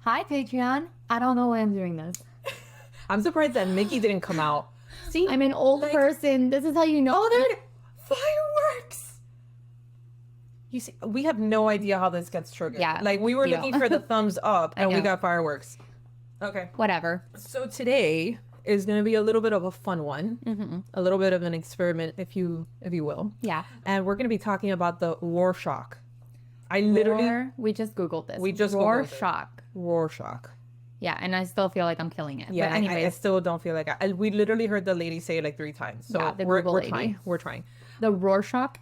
Hi, Patreon. I don't know why I'm doing this. I'm surprised that Mickey didn't come out. See, I'm an old person. This is how you know. Oh, there, fireworks. You see, we have no idea how this gets triggered. Yeah, like we were you looking don't. for the thumbs up, and we got fireworks. Okay, Whatever. so today is going to be a little bit of a fun one, a little bit of an experiment, if you will. Yeah. And we're going to be talking about the Rorschach. We just Googled this. We just Googled it. Rorschach. Rorschach. Yeah, and I still feel like I'm killing it. Yeah, but anyways, I still don't feel like we literally heard the lady say it like 3 times. So Yeah, the we're Google lady. trying. We're trying. the Rorschach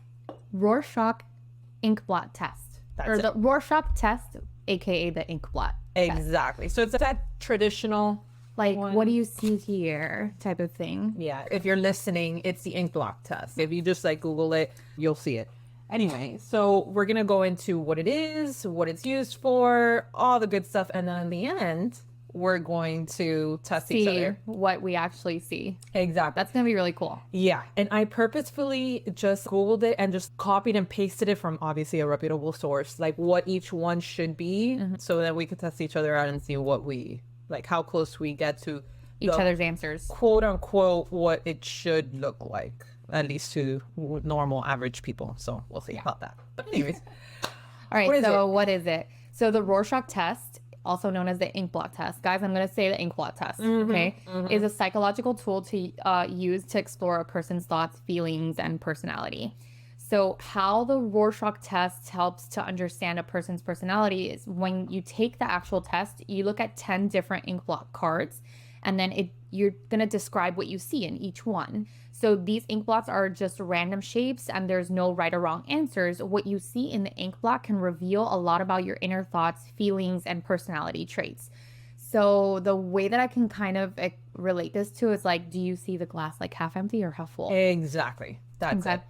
ink blot test. That's the Rorschach test, aka the ink blot test. Exactly. So it's that traditional, Like, one. what do you see here type of thing. Yeah, if you're listening, it's the ink block test. If you just like Google it, you'll see it. Anyway, so we're gonna go into what it is, what it's used for, all the good stuff, and then in the end, we're going to test each See other. what we actually see. Exactly. That's gonna be really cool. Yeah, and I purposefully just Googled it and just copied and pasted it from obviously a reputable source, like what each one should be, so that we could test each other out and see what we, like how close we get to Each other's answers. quote unquote what it should look like, at least to normal average people. So we'll see about that. But anyways, All right, What is so what is it? So the Rorschach test, also known as the ink blot test, guys, I'm going to say the ink blot test, okay, is a psychological tool to use to explore a person's thoughts, feelings, and personality. So how the Rorschach test helps to understand a person's personality is when you take the actual test, you look at 10 different ink blot cards, and then you're going to describe what you see in each one. So these ink blots are just random shapes and there's no right or wrong answers. What you see in the ink blot can reveal a lot about your inner thoughts, feelings, and personality traits. So the way that I can kind of relate this to is like, do you see the glass like half empty or half full? exactly. That's it.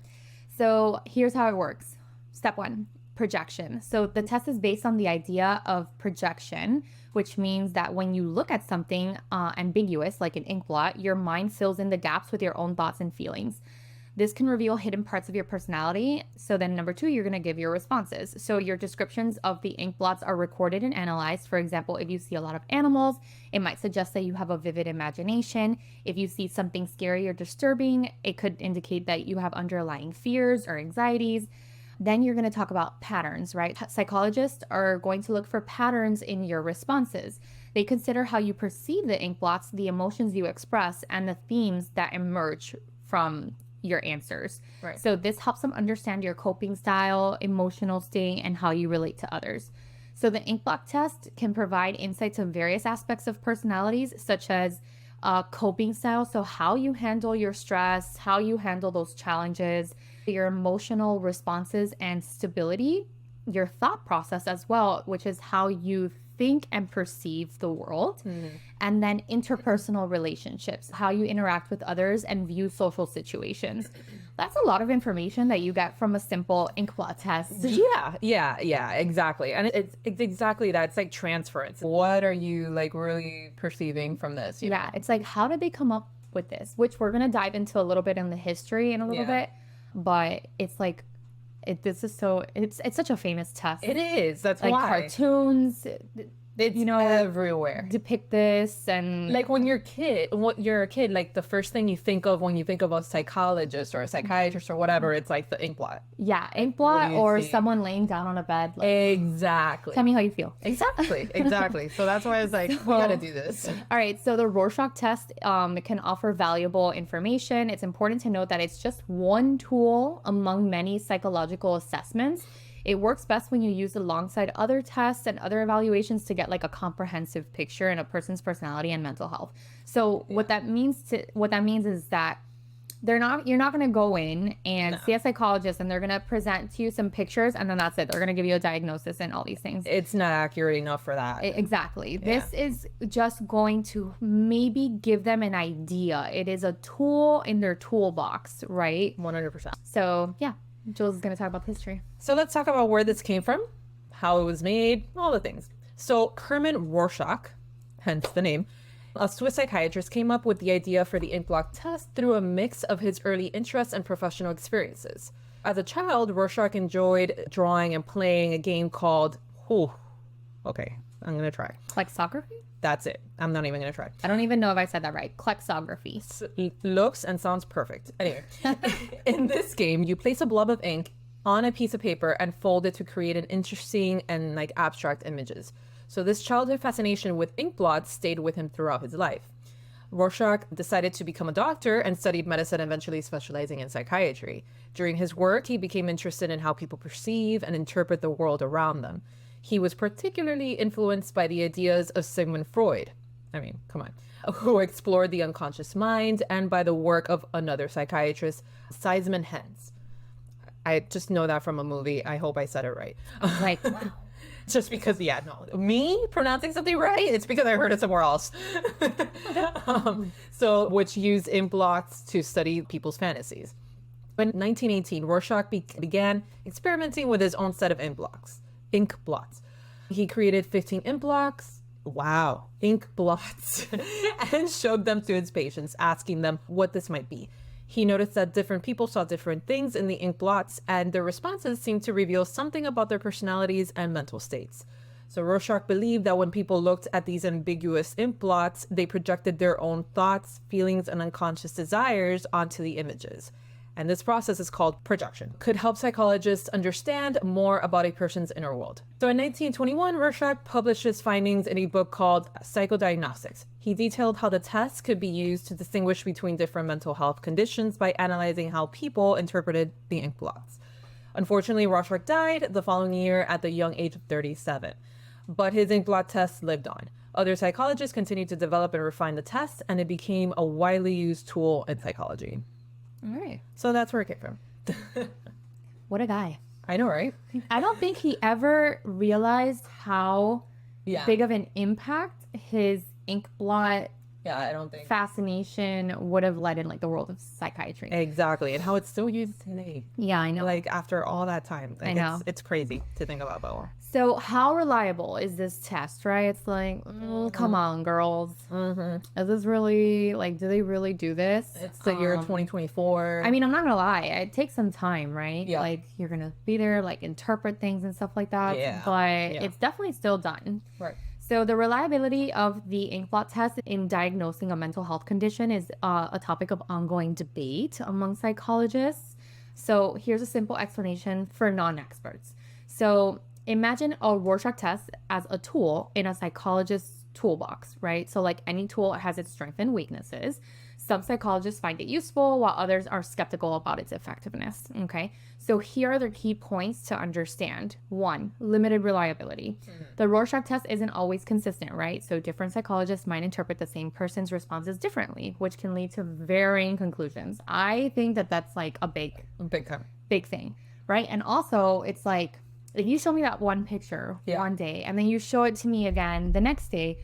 So here's how it works. Step 1, projection. So the test is based on the idea of projection, which means that when you look at something ambiguous, like an ink blot, your mind fills in the gaps with your own thoughts and feelings. This can reveal hidden parts of your personality. So then number 2, you're going to give your responses. So your descriptions of the ink blots are recorded and analyzed. For example, if you see a lot of animals, it might suggest that you have a vivid imagination. If you see something scary or disturbing, it could indicate that you have underlying fears or anxieties. Then you're going to talk about patterns, right? Psychologists are going to look for patterns in your responses. They consider how you perceive the ink blots, the emotions you express, and the themes that emerge from your answers. Right. So this helps them understand your coping style, emotional state, and how you relate to others. So the ink blot test can provide insights on various aspects of personalities, such as coping style, so how you handle your stress, how you handle those challenges, your emotional responses and stability, your thought process as well, which is how you think and perceive the world, and then interpersonal relationships, how you interact with others and view social situations. That's a lot of information that you get from a simple ink blot test. Yeah, exactly. And it's exactly that. It's like transference. What are you like really perceiving from this? Yeah, it's like, how did they come up with this? Which we're going to dive into a little bit in the history in a little bit, but it's like, it's such a famous test. It is. That's like why. Cartoons, It's everywhere. depict this, and Like when you're a kid, like the first thing you think of when you think of a psychologist or a psychiatrist or whatever, it's like the ink blot. yeah, ink blot do you or see? someone laying down on a bed. Like, Exactly. tell me how you feel. Exactly. So that's why I was like, we gotta do this. All right, so the Rorschach test it can offer valuable information. It's important to note that it's just one tool among many psychological assessments. It works best when you use it alongside other tests and other evaluations to get like a comprehensive picture in a person's personality and mental health. So what that means is that you're not going to go in and see a psychologist and they're going to present to you some pictures and then that's it. They're going to give you a diagnosis and all these things. It's not accurate enough for that. Exactly. This is just going to maybe give them an idea. It is a tool in their toolbox, right? 100%. So yeah, Jules is going to talk about the history. So let's talk about where this came from, how it was made, all the things. So Hermann Rorschach, hence the name, a Swiss psychiatrist, came up with the idea for the ink blot test through a mix of his early interests and professional experiences. As a child, Rorschach enjoyed drawing and playing a game called, I'm going to try. Plexography? That's it. I'm not even going to try. I don't even know if I said that right. Plexography. Looks and sounds perfect. Anyway, in this game, you place a blob of ink on a piece of paper and fold it to create an interesting and like abstract images. So this childhood fascination with ink blots stayed with him throughout his life. Rorschach decided to become a doctor and studied medicine, eventually specializing in psychiatry. During his work, he became interested in how people perceive and interpret the world around them. He was particularly influenced by the ideas of Sigmund Freud. I mean, come on. Who explored the unconscious mind, and by the work of another psychiatrist, Seisman Hens. I just know that from a movie. I hope I said it right. Like, wow. Just because, me pronouncing something right, it's because I heard it somewhere else. Which used ink blots to study people's fantasies. In 1918, Rorschach began experimenting with his own set of ink blots. He created 15 ink blots, and showed them to his patients, asking them what this might be. He noticed that different people saw different things in the ink blots, and their responses seemed to reveal something about their personalities and mental states. So Rorschach believed that when people looked at these ambiguous ink blots, they projected their own thoughts, feelings, and unconscious desires onto the images. And this process is called projection. Could help psychologists understand more about a person's inner world. So in 1921, Rorschach published his findings in a book called Psychodiagnostics. He detailed how the test could be used to distinguish between different mental health conditions by analyzing how people interpreted the ink blots. Unfortunately, Rorschach died the following year at the young age of 37, but his ink blot test lived on. Other psychologists continued to develop and refine the test, and it became a widely used tool in psychology. All right. So that's where it came from. What a guy. I know, right? I don't think he ever realized how big of an impact his ink blot I don't think fascination would have led in like the world of psychiatry. Exactly. And how it's still used today. Yeah, I know. Like after all that time. Like, I know. It's crazy to think about that one. So how reliable is this test, right? It's like, come on, girls. Is this really, like, do they really do this? It's the year 2024. I mean, I'm not going to lie. It takes some time, right? Yeah. Like, you're going to be there, like, interpret things and stuff like that. Yeah. But it's definitely still done. Right. So the reliability of the ink blot test in diagnosing a mental health condition is a topic of ongoing debate among psychologists. So here's a simple explanation for non-experts. So imagine a Rorschach test as a tool in a psychologist's toolbox, right? So like any tool has its strengths and weaknesses. Some psychologists find it useful while others are skeptical about its effectiveness, okay? So here are the key points to understand. 1, limited reliability. The Rorschach test isn't always consistent, right? So different psychologists might interpret the same person's responses differently, which can lead to varying conclusions. I think that that's like a big thing, right? And also it's like, if you show me that one picture one day and then you show it to me again the next day,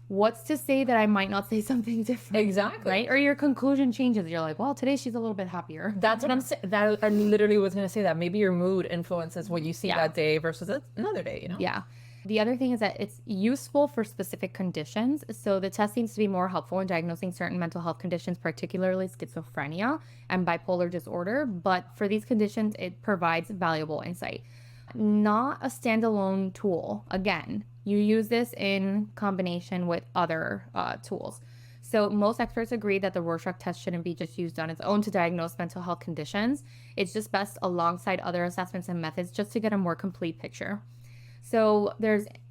what's to say that I might not say something different? Exactly. Right? Or your conclusion changes. You're like, well, today she's a little bit happier. That's what I'm saying. That I literally was going to say that. Maybe your mood influences what you see that day versus another day, you know? Yeah. The other thing is that it's useful for specific conditions. So the test seems to be more helpful in diagnosing certain mental health conditions, particularly schizophrenia and bipolar disorder. But for these conditions, it provides valuable insight. Not a standalone tool. Again, you use this in combination with other tools. So most experts agree that the Rorschach test shouldn't be just used on its own to diagnose mental health conditions. It's just best alongside other assessments and methods just to get a more complete picture. So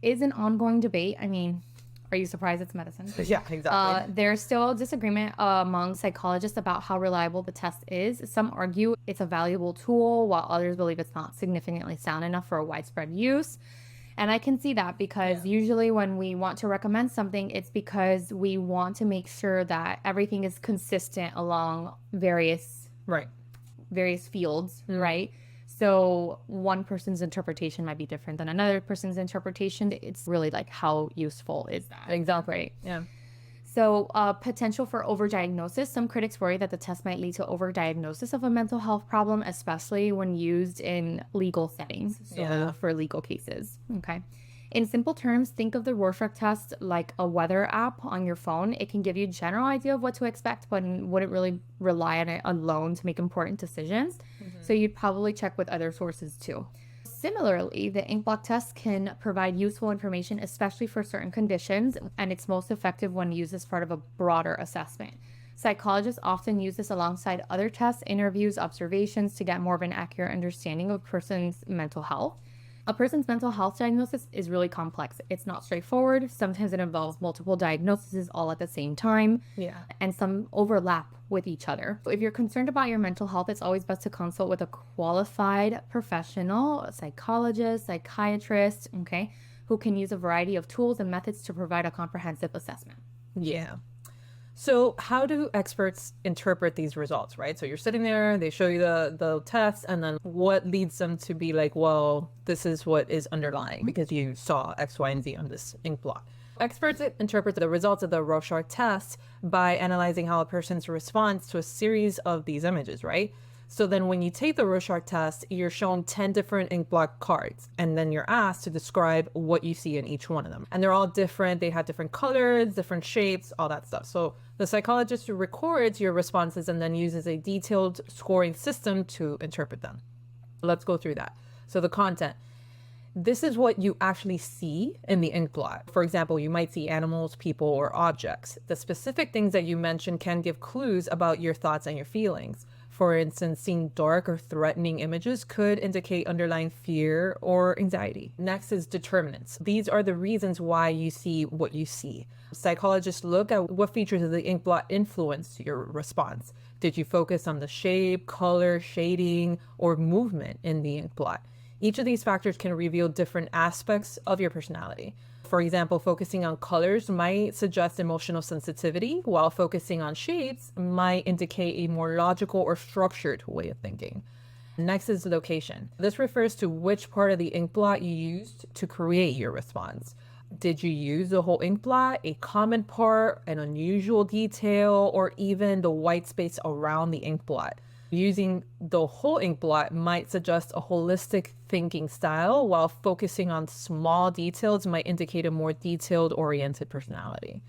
is an ongoing debate. I mean, are you surprised it's medicine? Yeah, exactly. There's still disagreement among psychologists about how reliable the test is. Some argue it's a valuable tool, while others believe it's not significantly sound enough for a widespread use. And I can see that because usually when we want to recommend something, it's because we want to make sure that everything is consistent along various fields, right? So one person's interpretation might be different than another person's interpretation. It's really like, how useful is that? Exactly. Right? Yeah. So potential for overdiagnosis. Some critics worry that the test might lead to overdiagnosis of a mental health problem, especially when used in legal settings. So for legal cases. Okay. In simple terms, think of the Rorschach test like a weather app on your phone. It can give you a general idea of what to expect, but wouldn't really rely on it alone to make important decisions. So you'd probably check with other sources too. similarly, the ink blot test can provide useful information, especially for certain conditions, and it's most effective when used as part of a broader assessment. Psychologists often use this alongside other tests, interviews, observations to get more of an accurate understanding of a person's mental health. A person's mental health diagnosis is really complex. It's not straightforward. Sometimes it involves multiple diagnoses all at the same time, Yeah. and some overlap with each other. So if you're concerned about your mental health, it's always best to consult with a qualified professional, a psychologist, psychiatrist, okay, who can use a variety of tools and methods to provide a comprehensive assessment. Yeah. So how do experts interpret these results, right? So you're sitting there, they show you the test, and then what leads them to be like, well, this is what is underlying because you saw X, Y, and Z on this ink blot. Experts interpret the results of the Rorschach test by analyzing how a person's responds to a series of these images, right? So then when you take the Rorschach test, you're shown 10 different ink blot cards, and then you're asked to describe what you see in each one of them. And they're all different. They have different colors, different shapes, all that stuff. So the psychologist records your responses and then uses a detailed scoring system to interpret them. Let's go through that. So the content. This is what you actually see in the ink blot. For example, you might see animals, people, or objects. The specific things that you mention can give clues about your thoughts and your feelings. For instance, seeing dark or threatening images could indicate underlying fear or anxiety. Next is determinants. These are the reasons why you see what you see. Psychologists look at what features of the ink blot influenced your response. Did you focus on the shape, color, shading, or movement in the ink blot? Each of these factors can reveal different aspects of your personality. For example, focusing on colors might suggest emotional sensitivity, while focusing on shapes might indicate a more logical or structured way of thinking. Next is location. This refers to which part of the ink blot you used to create your response. Did you use the whole ink blot, a common part, an unusual detail, or even the white space around the ink blot? Using the whole ink blot might suggest a holistic thinking style, while focusing on small details might indicate a more detailed oriented personality.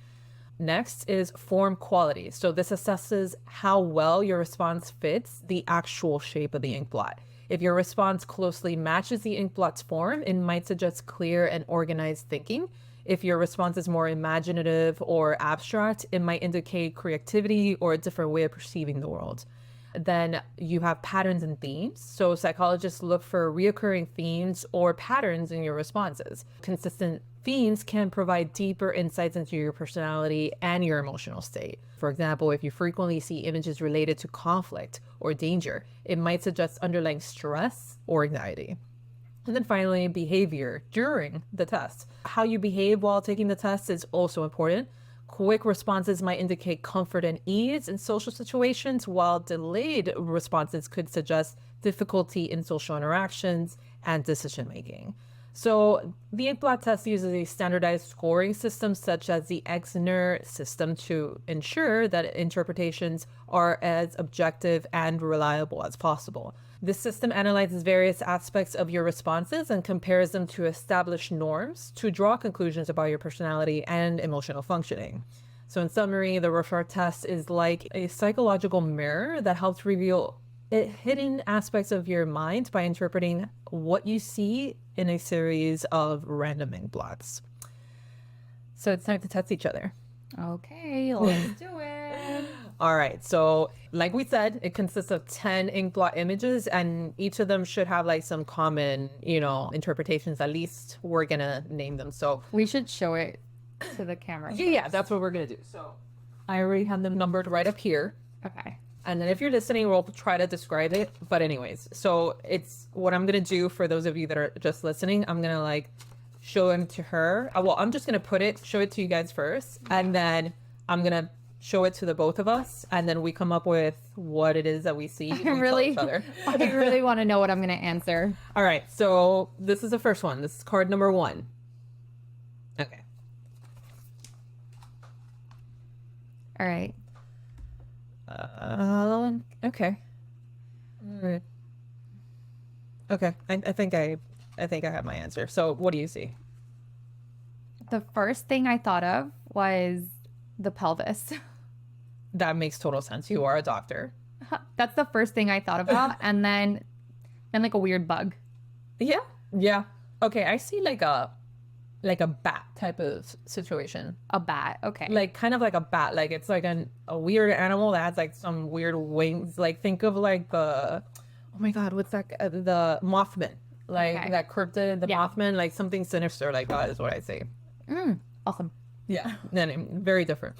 Next is form quality. So this assesses how well your response fits the actual shape of the ink blot. If your response closely matches the ink blot's form, it might suggest clear and organized thinking. If your response is more imaginative or abstract, it might indicate creativity or a different way of perceiving the world. Then you have patterns and themes. So psychologists look for reoccurring themes or patterns in your responses. Consistent themes can provide deeper insights into your personality and your emotional state. For example, if you frequently see images related to conflict or danger, it might suggest underlying stress or anxiety. And then finally, behavior during the test. How you behave while taking the test is also important. Quick responses might indicate comfort and ease in social situations, while delayed responses could suggest difficulty in social interactions and decision making. So the ink blot test uses a standardized scoring system such as the Exner system to ensure that interpretations are as objective and reliable as possible. This system analyzes various aspects of your responses and compares them to established norms to draw conclusions about your personality and emotional functioning. So in summary, the Rorschach test is like a psychological mirror that helps reveal hidden aspects of your mind by interpreting what you see in a series of random ink blots. So it's time to test each other. Okay, let's do it. All right, so like we said, it consists of 10 ink blot images, and each of them should have like some common, interpretations. At least we're gonna name them. So We should show it to the camera. yeah, that's what we're gonna do. So I already have them numbered right up here. Okay. And then if you're listening, we'll try to describe it. But anyways, so it's what I'm going to do for those of you that are just listening. I'm going to show them to her. Well, I'm just going to show it to you guys first. And then I'm going to show it to the both of us. And then we come up with what it is that we see. I really want to know what I'm going to answer. All right. So this is the first one. This is card number 1. Okay. All right. Okay. All right. Okay. I think I have my answer. So what do you see? The first thing I thought of was the pelvis. That makes total sense. You are a doctor. That's the first thing I thought about. And then like a weird bug. Yeah. Yeah. Okay, I see like a bat type of situation. A bat. Okay. Like kind of like a bat. Like it's like a weird animal that has like some weird wings. Like think of like the oh my god, what's that? The Mothman. Like Okay. that cryptid, the Yeah. Mothman, like something sinister like that is what I say. Awesome. Yeah. Then very different.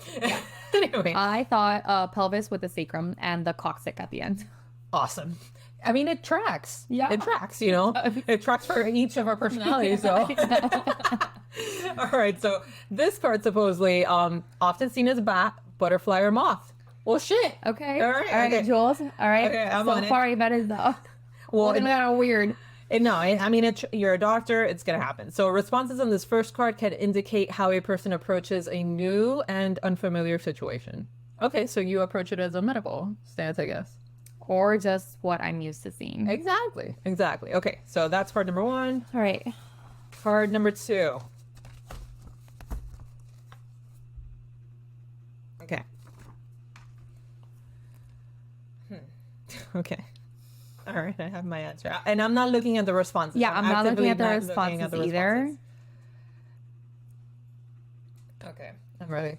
Anyway, I thought pelvis with the sacrum and the coccyx at the end. awesome. I mean, it tracks. Yeah. It tracks, you know? It tracks for each of our personalities. So, all right. So, this card supposedly often seen as a bat, butterfly, or moth. Well, shit. Okay. All right. All right, Okay. Jules. All right. Okay, I'm so on it. far, I bet is the. Well, Looking kind of weird. no, I mean, you're a doctor. It's going to happen. So, responses on this first card can indicate how a person approaches a new and unfamiliar situation. Okay. So, you approach it as a medical stance, I guess. Or just what I'm used to seeing. Exactly. Exactly. Okay. So, that's card number 1. All right. Card number 2. Okay. Okay. All right, I have my answer. And I'm not looking at the responses. Yeah, I'm not looking actively at the not responses looking at the either. responses. Okay, I'm ready.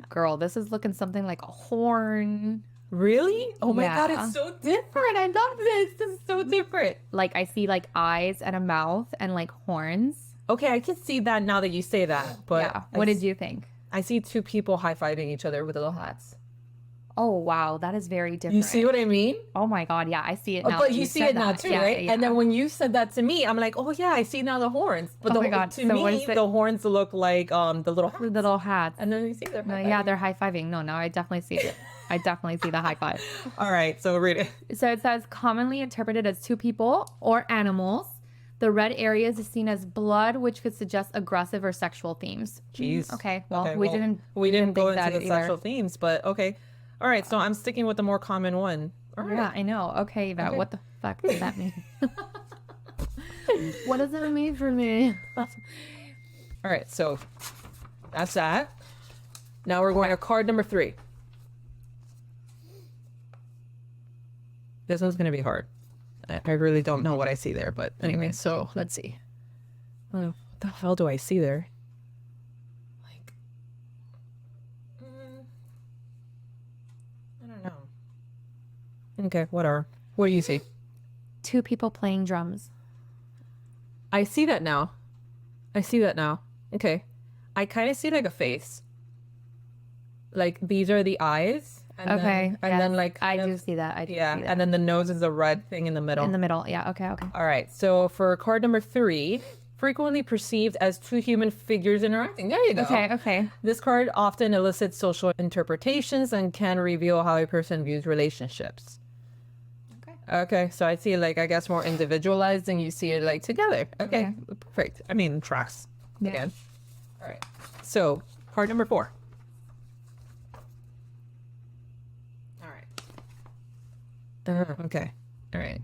Girl, this is looking something like a horn. Really? Oh my god, Yeah. it's so different. I love this. This is so different. Like I see like eyes and a mouth and like horns. Okay, I can see that now that you say that. But Yeah. What did you think? I see two people high-fiving each other with little hats. Oh wow, that is very different. You see what I mean? Oh my god, yeah, I see it Oh, now. but that you see said it now that. too, Yeah, right? yeah. And then when you said that to me, I'm like, oh yeah, I see now the horns. But Oh my God, to so what me, is it? the horns look like the little The hats. little hats. And then you see them. No, yeah, they're high fiving. No, now I definitely see it. I definitely see the high five. All right, so read it. So it says commonly interpreted as two people or animals. The red areas is seen as blood, which could suggest aggressive or sexual themes. Jeez. Okay, well, Okay, we well, didn't we didn't go think into that the either. sexual themes, but okay. All right, so I'm sticking with the more common one. All right. Yeah, I know. Okay, Yvette, Okay. what the fuck does that mean? What does that mean for me? All right, so that's that. Now we're going to card number 3. This one's going to be hard. I really don't know what I see there, but anyway, so let's see. What the hell do I see there? Like, I don't know. Okay, whatever. What do you see? Two people playing drums. I see that now. I see that now. Okay. I kind of see like a face. Like these are the eyes. And Okay. Then, and then yes, like I kind do of- see that. I do yeah. see that. And then the nose is a red thing in the middle. In the middle. Yeah. Okay. Okay. All right. So for card number 3, frequently perceived as two human figures interacting. There you go. Okay. Okay. This card often elicits social interpretations and can reveal how a person views relationships. Okay. Okay, so I see like I guess more individualized and you see it like together. Okay, Okay. perfect. I mean tracks Yeah. again. All right. So card number 4. All right. Okay. All right.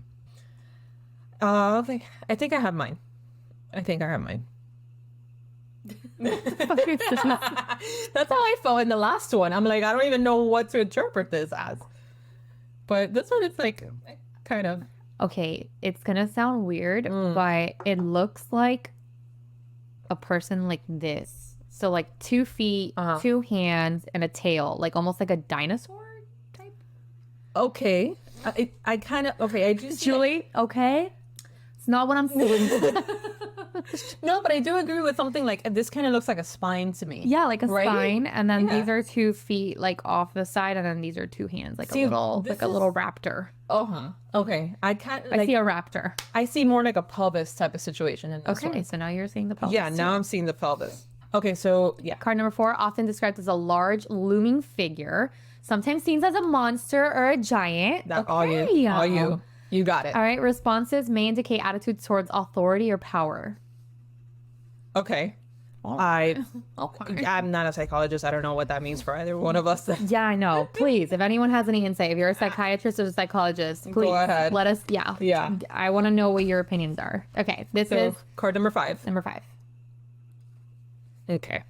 I think I have mine. That's how I felt in the last one. I'm like, I don't even know what to interpret this as. But this one, it's like, kind of. Okay. It's gonna sound weird, Mm. but it looks like a person like this. So like 2 feet, Uh-huh. 2 hands, and a tail, like almost like a dinosaur type. Okay. I kind of, okay, I do see. Julie, okay. It's not what I'm saying. No, but I do agree with something like this kind of looks like a spine to me. Yeah, like a Right? spine, and then Yeah. these are 2 feet like off the side, and then these are 2 hands, like See, a little, this like a is- little raptor. Uh-huh. Okay. I can't, I like, see a raptor. I see more like a pelvis type of situation in this Okay, one. so now you're seeing the pelvis. Yeah, now I'm seeing the pelvis. Okay, so yeah. Card number 4, often described as a large looming figure, sometimes seen as a monster or a giant. That all you. Okay. All you. You got it. All right, responses may indicate attitudes towards authority or power. Okay. Okay. I'm not a psychologist. I don't know what that means for either one of us. Yeah, I know. Please, if anyone has any insight, if you're a psychiatrist or a psychologist, please ahead. let us. Yeah. Yeah. I want to know what your opinions are. Okay, this So is card number 5. number 5. Okay.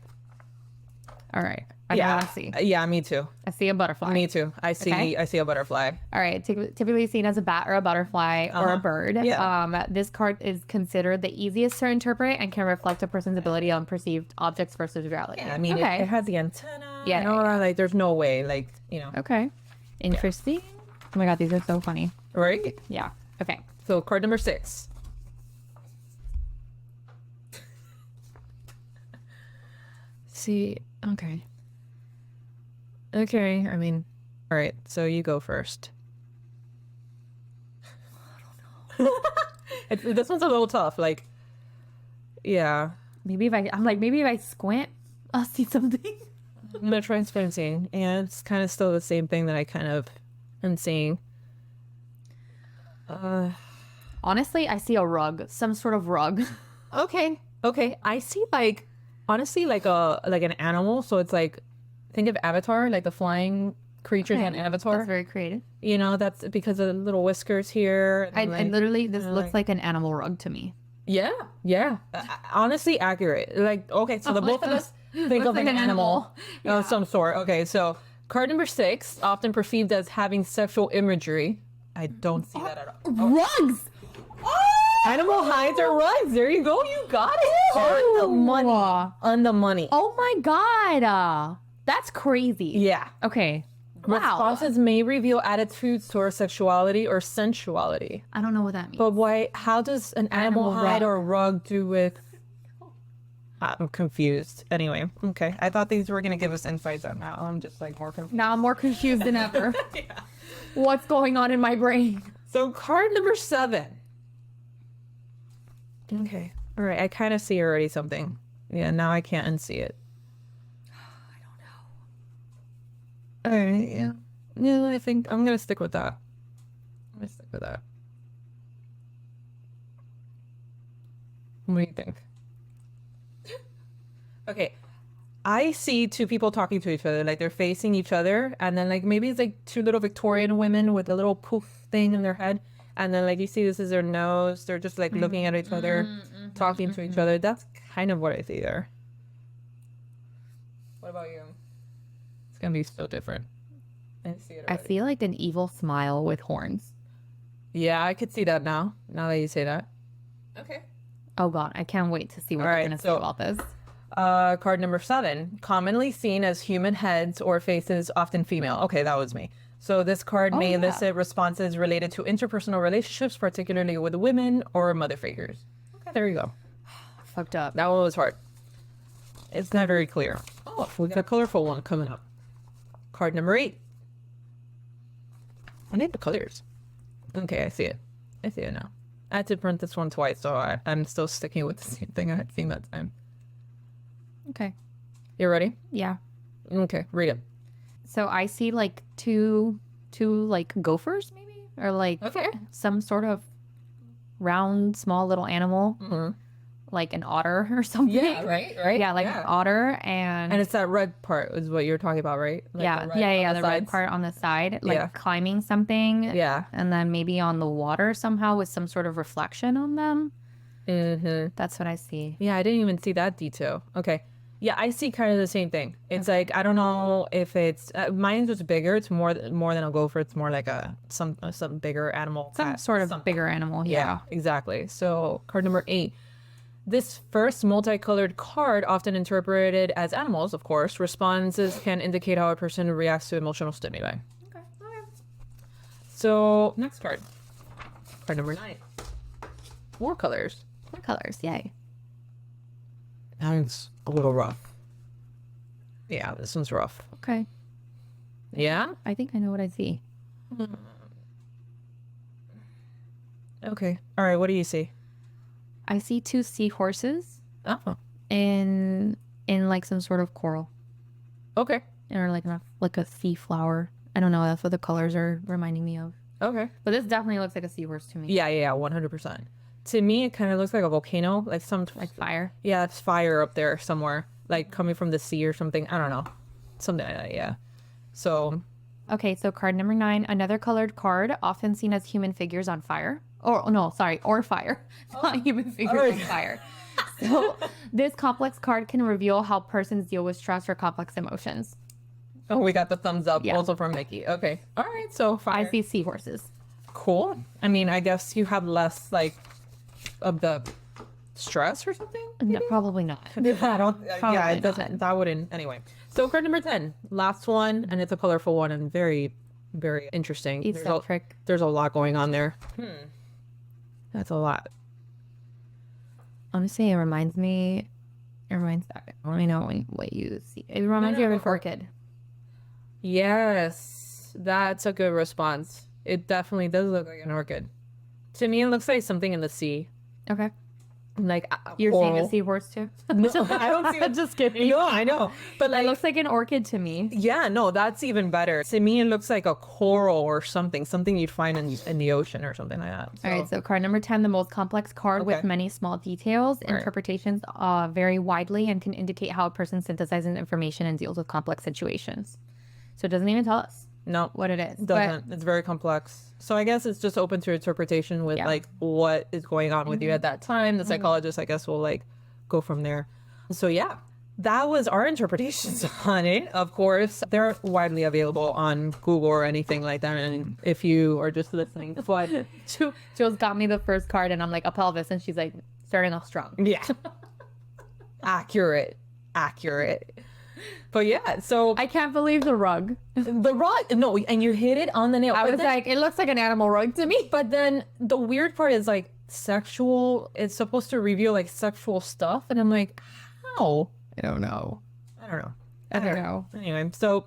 All right. I know Yeah. what I see. Yeah, me too. I see a butterfly. Me too. Okay. I see a butterfly. All right, typically seen as a bat or a butterfly or a bird. Yeah. This card is considered the easiest to interpret and can reflect a person's ability on perceived objects versus reality. Yeah, I mean, okay. it has the antenna. Yeah, And all that. Like, there's no way. Like, Okay. Interesting. Oh my God, these are so funny. right? Yeah. Okay. So card number 6. See, okay. Okay, I mean, all right, so you go first. I don't know. This one's a little tough. Like, yeah. Maybe if I squint, I'll see something. I'm going to try and spend seeing. And it's kind of still the same thing that I kind of am seeing. Honestly, I see a rug, some sort of rug. Okay. Okay. I see like honestly like an animal. So it's like think of Avatar, like the flying creatures on Avatar. That's very creative. That's because of the little whiskers here. And literally, this looks like an animal rug to me. Yeah. Yeah. Honestly accurate. Like okay, so the both of us think of like an an animal animal. of some sort. Okay, so card number 6, often perceived as having sexual imagery. I don't see that at all. Rugs! Animal hides or rugs. There you go. You got it. On the money. On the money. Oh my God. That's crazy. Yeah. Okay. Wow. Responses may reveal attitudes towards sexuality or sensuality. I don't know what that means. But why? How does an animal hide rug. or rug do with? I'm confused. Anyway, okay. I thought these were gonna give us insights on now. I'm just like more confused. Now I'm more confused than ever. What's going on in my brain? So card number 7. Okay. All right. I kind of see already something. Yeah. Now I can't unsee it. I don't know. All right. Yeah. Yeah. I think I'm gonna stick with that. I'm gonna stick with that. What do you think? Okay. I see 2 people talking to each other, like they're facing each other, and then like maybe it's like 2 little Victorian women with a little poof thing in their head, and then like you see this is their nose. They're just like looking at each other, talking to each other. That's kind of what I see there. What about you? It's gonna be so different. I see it I already. feel like an evil smile with horns. Yeah, I could see that now. Now that you say that. Okay. Oh God, I can't wait to see what All they're right, gonna say so- about this. Card number 7, commonly seen as human heads or faces, often female. Okay, that was me. So this card may yeah. elicit responses related to interpersonal relationships, particularly with women or mother figures. Okay, there you go. Fucked up. That one was hard. It's not very clear. Oh, we got a colorful one coming up. Card number 8. I need the colors. Okay, I see it. I see it now. I had to print this one twice, so I'm still sticking with the same thing I had seen that time. Okay. You ready? Yeah. Okay, read it. So I see like two like gophers maybe, or like Okay. some sort of round small little animal, like an otter or something. Yeah, right? Yeah, like an otter and And it's that red part is what you're talking about, right? Like yeah, the red yeah, on the red sides? part on the side, like Yeah. climbing something. Yeah. And then maybe on the water somehow with some sort of reflection on them. Mm-hmm. That's what I see. Yeah, I didn't even see that detail. Okay. Yeah, I see kind of the same thing. It's like I don't know if it's mine's just bigger. It's more than a gopher. It's more like some bigger animal. Some sort of bigger animal. Yeah, exactly. So card number 8. This first multicolored card, often interpreted as animals, of course, responses can indicate how a person reacts to emotional stimuli. Okay. So next card. Card number 9. More colors. What colors? Yay. That's a little rough. Yeah, this one's rough. Okay. Yeah? I think I know what I see. Okay. All right, what do you see? I see 2 seahorses Oh. in like some sort of coral, Okay. or like a sea flower. I don't know. That's what the colors are reminding me of. Okay. But this definitely looks like a seahorse to me. Yeah, 100%. To me, it kind of looks like a volcano, like Like fire. yeah, it's fire up there somewhere, like coming from the sea or something. I don't know, something like that. Yeah. So Okay, so card number 9, another colored card, often seen as human figures on fire. Or fire. Not human figures on fire. So this complex card can reveal how persons deal with stress or complex emotions. Oh, we got the thumbs up Yeah. also from Mickey. Okay. All right. So I fire. see seahorses. Cool. I mean, I guess you have less like of the stress or something. No, probably not. I don't. Probably Yeah, it not. doesn't. That wouldn't. Anyway. So card number 10, last one, and it's a colorful one and very, very interesting. Eccentric. There's a lot going on there. That's a lot. Honestly, it reminds me. Let me know what you see. It reminds you of an orchid. Yes, that's a good response. It definitely does look like an orchid. To me, it looks like something in the sea. Okay. Like You're seeing coral. a seahorse too? No, I don't see it. Just kidding. No, I know. But It like, looks like an orchid to me. yeah, no, that's even better. To me, it looks like a coral or something you'd find in the ocean or something like that. All right, so card number 10, the most complex card with Okay. many small details. right. Interpretations vary widely and can indicate how a person synthesizes information and deals with complex situations. So it doesn't even tell us No, what it is. it doesn't. It's very complex. So I guess it's just open to interpretation with Yeah. like what is going on with you at that time. The psychologist, I guess, will like go from there. So yeah, that was our interpretations on it. Of course, they're widely available on Google or anything like that. And if you are just listening, but Jules got me the first card and I'm like, a pelvis. And she's like, starting off strong. yeah, accurate. But yeah, so I can't believe the rug. the rug, no, and you hit it on the nail. I But was then- like, it looks like an animal rug to me. But then the weird part is like sexual, it's supposed to reveal like sexual stuff. And I'm like, how? I don't know. I don't know. I don't know. Anyway, so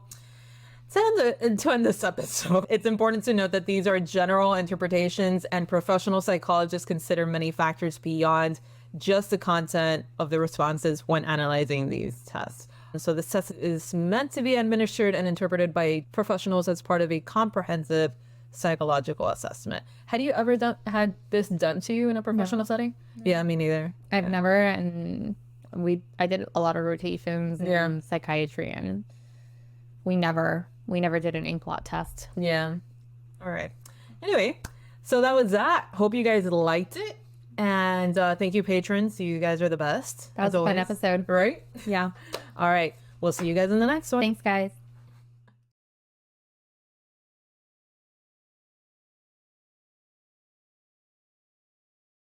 to end this episode, it's important to note that these are general interpretations and professional psychologists consider many factors beyond just the content of the responses when analyzing these tests. So this test is meant to be administered and interpreted by professionals as part of a comprehensive psychological assessment. Had you ever had this done to you in a professional setting? Yeah, me neither. I've never, and I did a lot of rotations in psychiatry, and we never did an ink blot test. Yeah. All right. Anyway, so that was that. Hope you guys liked it. And thank you, patrons. You guys are the best. That was as a fun always. episode. Right? Yeah. All right. We'll see you guys in the next one. Thanks, guys.